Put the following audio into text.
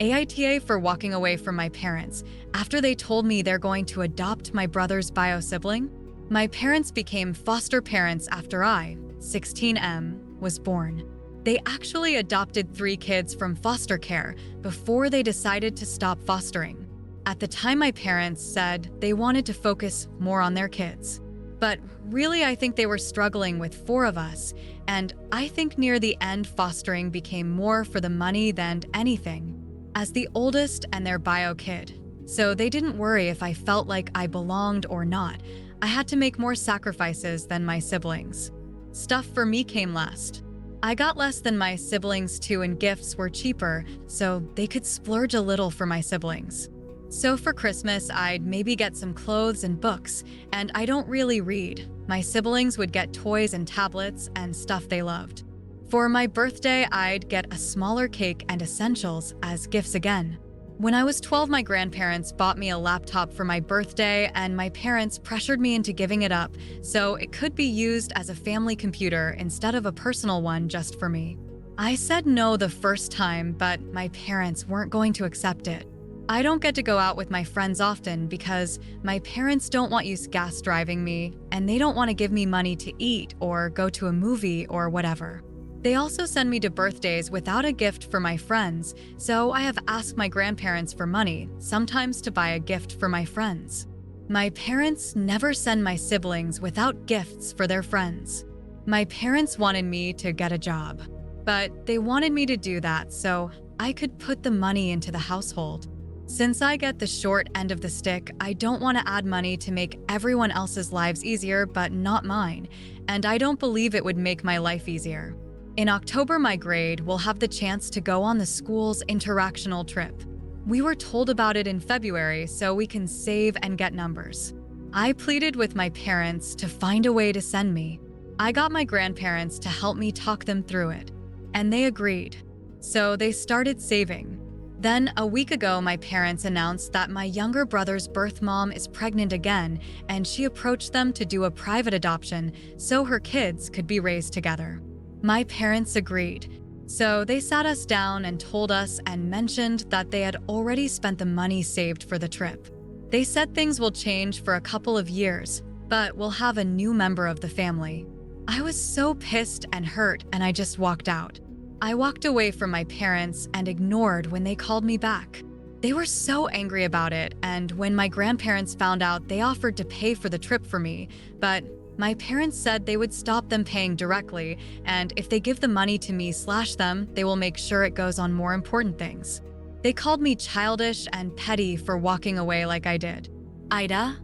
AITA for walking away from my parents after they told me they're going to adopt my brother's bio sibling. My parents became foster parents after I, 16M, was born. They actually adopted 3 kids from foster care before they decided to stop fostering. At the time, my parents said they wanted to focus more on their kids. But really, I think they were struggling with 4 of us, and I think near the end, fostering became more for the money than anything, as the oldest and their bio kid. So they didn't worry if I felt like I belonged or not. I had to make more sacrifices than my siblings. Stuff for me came last. I got less than my siblings too, and gifts were cheaper, so they could splurge a little for my siblings. So for Christmas, I'd maybe get some clothes and books, and I don't really read. My siblings would get toys and tablets and stuff they loved. For my birthday, I'd get a smaller cake and essentials as gifts again. When I was 12, my grandparents bought me a laptop for my birthday, and my parents pressured me into giving it up so it could be used as a family computer instead of a personal one just for me. I said no the first time, but my parents weren't going to accept it. I don't get to go out with my friends often because my parents don't want you gas driving me, and they don't want to give me money to eat or go to a movie or whatever. They also send me to birthdays without a gift for my friends, so I have asked my grandparents for money, sometimes to buy a gift for my friends. My parents never send my siblings without gifts for their friends. My parents wanted me to get a job, but they wanted me to do that so I could put the money into the household. Since I get the short end of the stick, I don't want to add money to make everyone else's lives easier but not mine, and I don't believe it would make my life easier. In October, my grade will have the chance to go on the school's interactional trip. We were told about it in February so we can save and get numbers. I pleaded with my parents to find a way to send me. I got my grandparents to help me talk them through it, and they agreed. So they started saving. Then, a week ago, my parents announced that my younger brother's birth mom is pregnant again, and she approached them to do a private adoption so her kids could be raised together. My parents agreed. So they sat us down and told us and mentioned that they had already spent the money saved for the trip. They said things will change for a couple of years, but we'll have a new member of the family. I was so pissed and hurt, and I just walked out. I walked away from my parents and ignored when they called me back. They were so angry about it, and when my grandparents found out, they offered to pay for the trip for me, but my parents said they would stop them paying directly, and if they give the money to me/them, they will make sure it goes on more important things. They called me childish and petty for walking away like I did. AITA,